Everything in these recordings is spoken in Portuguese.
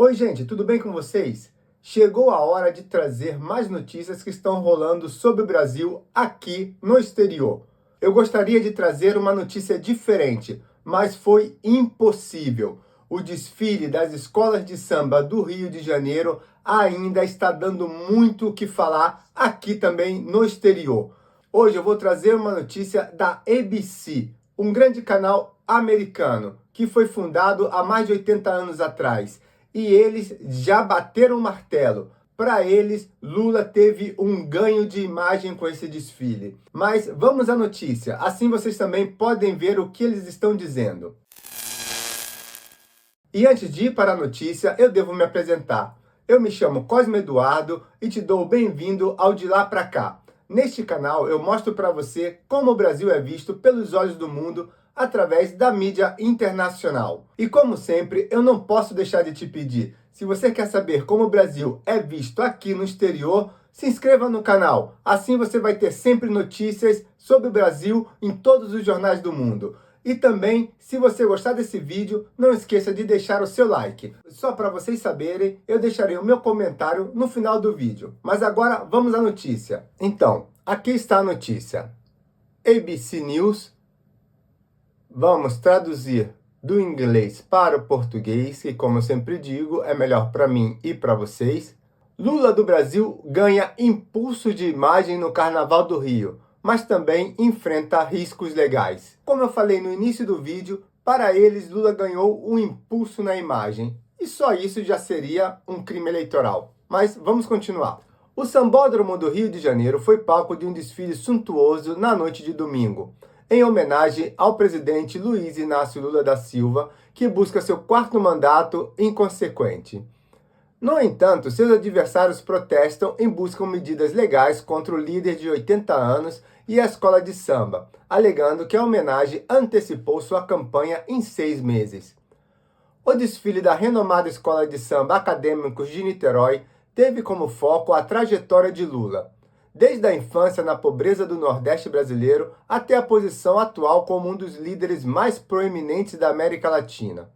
Oi, gente, tudo bem com vocês? Chegou a hora de trazer mais notícias que estão rolando sobre o Brasil aqui no exterior. Eu gostaria de trazer uma notícia diferente, mas foi impossível. O desfile das escolas de samba do Rio de Janeiro ainda está dando muito o que falar aqui também no exterior. Hoje eu vou trazer uma notícia da ABC, um grande canal americano que foi fundado há mais de 80 anos atrás. E eles já bateram o martelo. Para eles, Lula teve um ganho de imagem com esse desfile. Mas vamos à notícia, assim vocês também podem ver o que eles estão dizendo. E antes de ir para a notícia, eu devo me apresentar. Eu me chamo Cosme Eduardo e te dou o bem-vindo ao De Lá Pra Cá. Neste canal eu mostro para você como o Brasil é visto pelos olhos do mundo através da mídia internacional. E como sempre, eu não posso deixar de te pedir, se você quer saber como o Brasil é visto aqui no exterior, se inscreva no canal. Assim você vai ter sempre notícias sobre o Brasil em todos os jornais do mundo. E também, se você gostar desse vídeo, não esqueça de deixar o seu like. Só para vocês saberem, eu deixarei o meu comentário no final do vídeo. Mas agora vamos à notícia. Então, aqui está a notícia. ABC News. Vamos traduzir do inglês para o português, que, como eu sempre digo, é melhor para mim e para vocês. Lula do Brasil ganha impulso de imagem no Carnaval do Rio, mas também enfrenta riscos legais. Como eu falei no início do vídeo, para eles Lula ganhou um impulso na imagem. E só isso já seria um crime eleitoral. Mas vamos continuar. O Sambódromo do Rio de Janeiro foi palco de um desfile suntuoso na noite de domingo, em homenagem ao presidente Luiz Inácio Lula da Silva, que busca seu quarto mandato inconsequente. No entanto, seus adversários protestam e buscam medidas legais contra o líder de 80 anos e a escola de samba, alegando que a homenagem antecipou sua campanha em 6 meses. O desfile da renomada escola de samba Acadêmicos de Niterói teve como foco a trajetória de Lula, desde a infância na pobreza do Nordeste brasileiro até a posição atual como um dos líderes mais proeminentes da América Latina.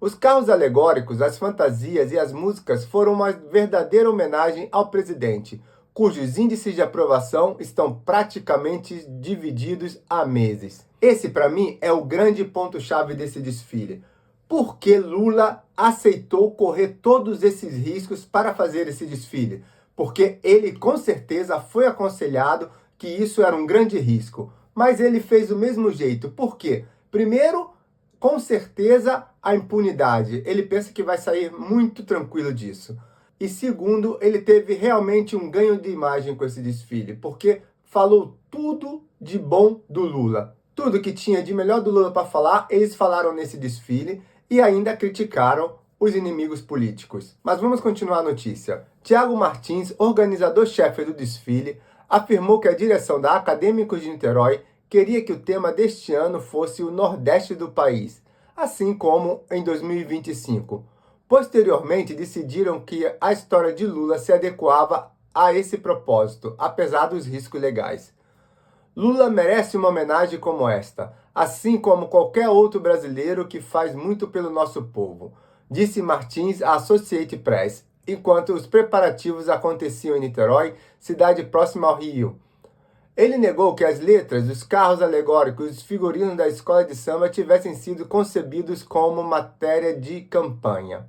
Os carros alegóricos, as fantasias e as músicas foram uma verdadeira homenagem ao presidente, cujos índices de aprovação estão praticamente divididos há meses. Esse, para mim, é o grande ponto-chave desse desfile. Por que Lula aceitou correr todos esses riscos para fazer esse desfile? Porque ele com certeza foi aconselhado que isso era um grande risco. Mas ele fez do mesmo jeito. Por quê? Primeiro, com certeza, a impunidade. Ele pensa que vai sair muito tranquilo disso. E segundo, ele teve realmente um ganho de imagem com esse desfile, porque falou tudo de bom do Lula. Tudo que tinha de melhor do Lula para falar, eles falaram nesse desfile e ainda criticaram os inimigos políticos. Mas vamos continuar a notícia. Tiago Martins, organizador-chefe do desfile, afirmou que a direção da Acadêmicos de Niterói queria que o tema deste ano fosse o Nordeste do país, assim como em 2025. Posteriormente, decidiram que a história de Lula se adequava a esse propósito, apesar dos riscos legais. Lula merece uma homenagem como esta, assim como qualquer outro brasileiro que faz muito pelo nosso povo, disse Martins à Associated Press, enquanto os preparativos aconteciam em Niterói, cidade próxima ao Rio. Ele negou que as letras, os carros alegóricos e os figurinos da escola de samba tivessem sido concebidos como matéria de campanha.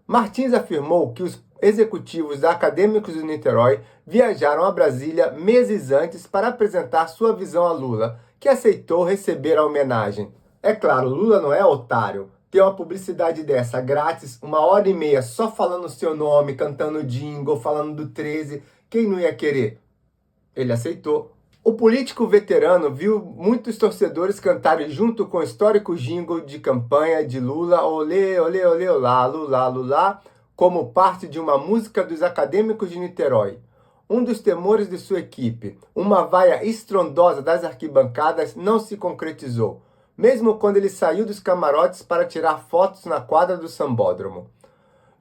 Martins afirmou que os executivos da Acadêmicos de Niterói viajaram a Brasília meses antes para apresentar sua visão a Lula, que aceitou receber a homenagem. É claro, Lula não é otário. Ter uma publicidade dessa grátis, 1h30 só falando o seu nome, cantando jingle, falando do 13, quem não ia querer? Ele aceitou. O político veterano viu muitos torcedores cantarem junto com o histórico jingle de campanha de Lula, olê, olê, olê, olá, Lula, Lula, como parte de uma música dos Acadêmicos de Niterói. Um dos temores de sua equipe, uma vaia estrondosa das arquibancadas, não se concretizou, mesmo quando ele saiu dos camarotes para tirar fotos na quadra do Sambódromo.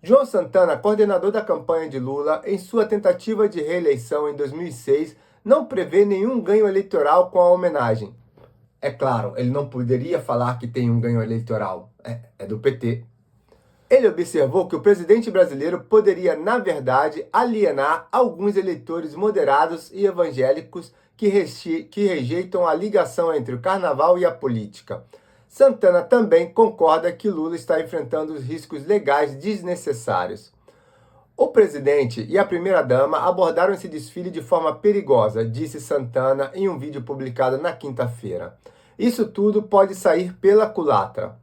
João Santana, coordenador da campanha de Lula, em sua tentativa de reeleição em 2006, não prevê nenhum ganho eleitoral com a homenagem. É claro, ele não poderia falar que tem um ganho eleitoral. É do PT. Ele observou que o presidente brasileiro poderia, na verdade, alienar alguns eleitores moderados e evangélicos que rejeitam a ligação entre o carnaval e a política. Santana também concorda que Lula está enfrentando os riscos legais desnecessários. O presidente e a primeira-dama abordaram esse desfile de forma perigosa, disse Santana em um vídeo publicado na quinta-feira. Isso tudo pode sair pela culatra.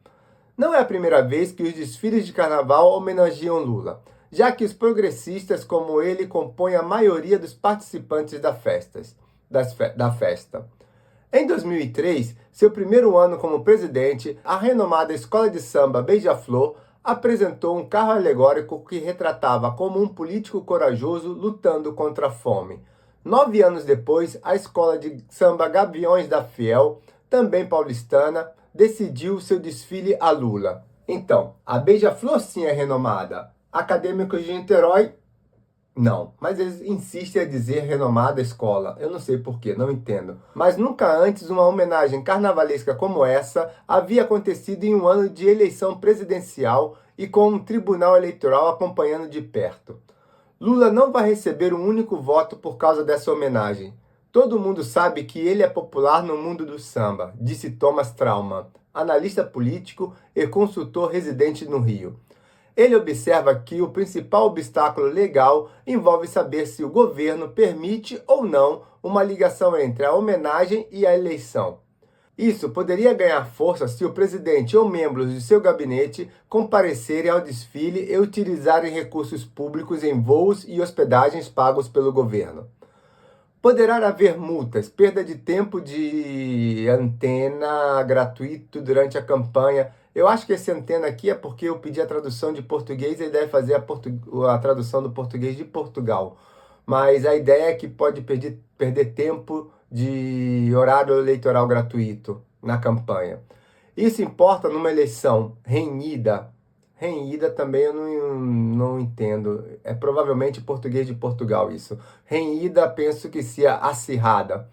Não é a primeira vez que os desfiles de carnaval homenageiam Lula, já que os progressistas como ele compõem a maioria dos participantes da festa. Em 2003, seu primeiro ano como presidente, a renomada escola de samba Beija-Flor apresentou um carro alegórico que retratava como um político corajoso lutando contra a fome. 9 anos depois, a escola de samba Gaviões da Fiel, também paulistana, decidiu seu desfile a Lula. Então, a Beija-Flor sim é renomada. Acadêmicos de Niterói, não. Mas eles insistem a dizer renomada escola. Eu não sei porquê, não entendo. Mas nunca antes uma homenagem carnavalesca como essa havia acontecido em um ano de eleição presidencial e com um tribunal eleitoral acompanhando de perto. Lula não vai receber um único voto por causa dessa homenagem. Todo mundo sabe que ele é popular no mundo do samba, disse Thomas Trauman, analista político e consultor residente no Rio. Ele observa que o principal obstáculo legal envolve saber se o governo permite ou não uma ligação entre a homenagem e a eleição. Isso poderia ganhar força se o presidente ou membros de seu gabinete comparecerem ao desfile e utilizarem recursos públicos em voos e hospedagens pagos pelo governo. Poderá haver multas, perda de tempo de antena gratuito durante a campanha. Eu acho que esse antena aqui é porque eu pedi a tradução de português e ele deve fazer a tradução do português de Portugal. Mas a ideia é que pode perder tempo de horário eleitoral gratuito na campanha. Isso importa numa eleição renhida. Renhida também eu não entendo. É provavelmente português de Portugal isso. Renhida, penso que seja acirrada.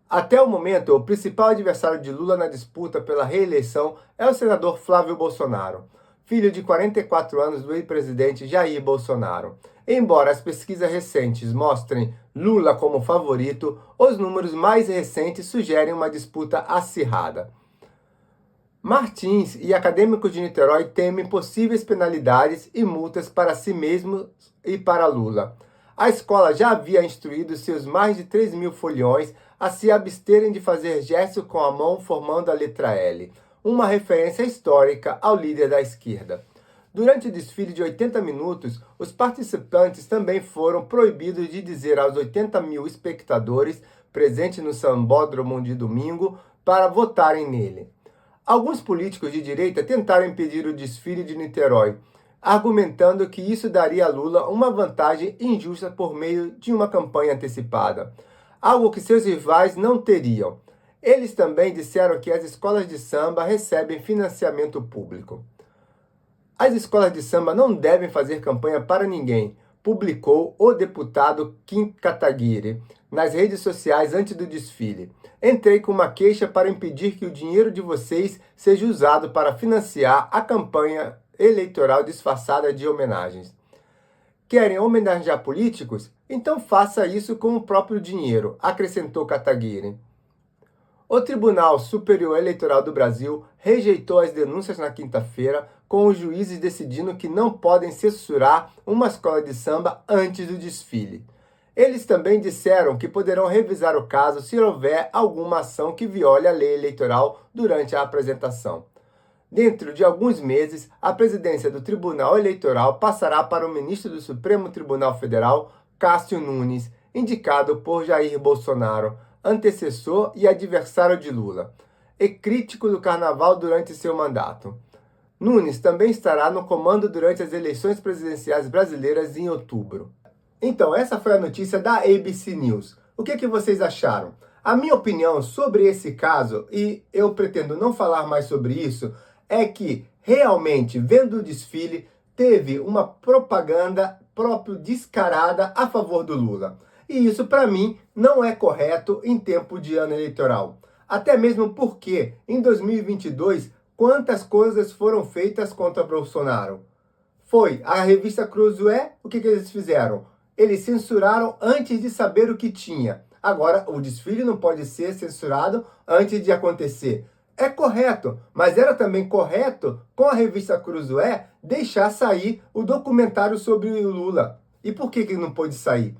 Até o momento, o principal adversário de Lula na disputa pela reeleição é o senador Flávio Bolsonaro, filho de 44 anos do ex-presidente Jair Bolsonaro. Embora as pesquisas recentes mostrem Lula como favorito, os números mais recentes sugerem uma disputa acirrada. Martins e acadêmicos de Niterói temem possíveis penalidades e multas para si mesmos e para Lula. A escola já havia instruído seus mais de 3 mil foliões a se absterem de fazer gestos com a mão formando a letra L, uma referência histórica ao líder da esquerda. Durante o desfile de 80 minutos, os participantes também foram proibidos de dizer aos 80 mil espectadores presentes no sambódromo de domingo para votarem nele. Alguns políticos de direita tentaram impedir o desfile de Niterói, argumentando que isso daria a Lula uma vantagem injusta por meio de uma campanha antecipada, algo que seus rivais não teriam. Eles também disseram que as escolas de samba recebem financiamento público. As escolas de samba não devem fazer campanha para ninguém, publicou o deputado Kim Kataguiri nas redes sociais antes do desfile. Entrei com uma queixa para impedir que o dinheiro de vocês seja usado para financiar a campanha eleitoral disfarçada de homenagens. Querem homenagear políticos? Então faça isso com o próprio dinheiro, acrescentou Kataguiri. O Tribunal Superior Eleitoral do Brasil rejeitou as denúncias na quinta-feira, com os juízes decidindo que não podem censurar uma escola de samba antes do desfile. Eles também disseram que poderão revisar o caso se houver alguma ação que viole a lei eleitoral durante a apresentação. Dentro de alguns meses, a presidência do Tribunal Eleitoral passará para o ministro do Supremo Tribunal Federal, Cássio Nunes, indicado por Jair Bolsonaro, antecessor e adversário de Lula, e crítico do carnaval durante seu mandato. Nunes também estará no comando durante as eleições presidenciais brasileiras em outubro. Então, essa foi a notícia da ABC News. O que vocês acharam? A minha opinião sobre esse caso, e eu pretendo não falar mais sobre isso, é que realmente, vendo o desfile, teve uma propaganda próprio descarada a favor do Lula. E isso, para mim, não é correto em tempo de ano eleitoral. Até mesmo porque, em 2022, quantas coisas foram feitas contra Bolsonaro. Foi a revista Cruzoé, o que eles fizeram? Eles censuraram antes de saber o que tinha. Agora, o desfile não pode ser censurado antes de acontecer. É correto, mas era também correto, com a revista Cruzoé, deixar sair o documentário sobre o Lula. E por que não pôde sair?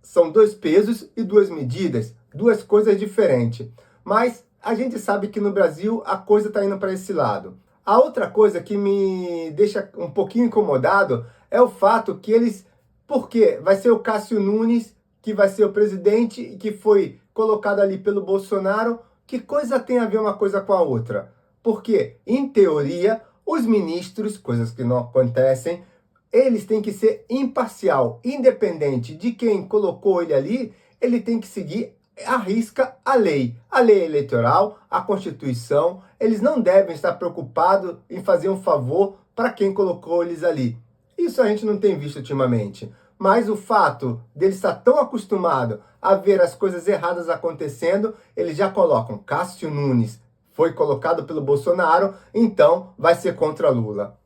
São dois pesos e duas medidas, duas coisas diferentes. Mas a gente sabe que no Brasil a coisa está indo para esse lado. A outra coisa que me deixa um pouquinho incomodado é o fato que eles... Porque vai ser o Cássio Nunes, que vai ser o presidente e que foi colocado ali pelo Bolsonaro. Que coisa tem a ver uma coisa com a outra? Porque, em teoria, os ministros, coisas que não acontecem, eles têm que ser imparcial, independente de quem colocou ele ali, ele tem que seguir à risca a lei eleitoral, a Constituição. Eles não devem estar preocupados em fazer um favor para quem colocou eles ali. Isso a gente não tem visto ultimamente. Mas o fato deles estar tão acostumado a ver as coisas erradas acontecendo, eles já colocam Cássio Nunes, foi colocado pelo Bolsonaro, então vai ser contra Lula.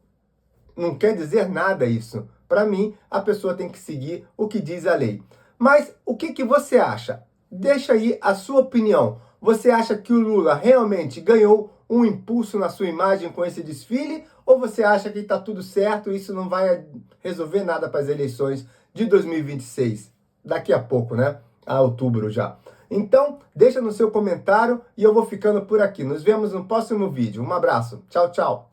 Não quer dizer nada isso. Para mim, a pessoa tem que seguir o que diz a lei. Mas o que você acha? Deixa aí a sua opinião. Você acha que o Lula realmente ganhou um impulso na sua imagem com esse desfile? Ou você acha que está tudo certo e isso não vai resolver nada para as eleições de 2026? Daqui a pouco, né? A outubro já. Então, deixa no seu comentário e eu vou ficando por aqui. Nos vemos no próximo vídeo. Um abraço. Tchau, tchau.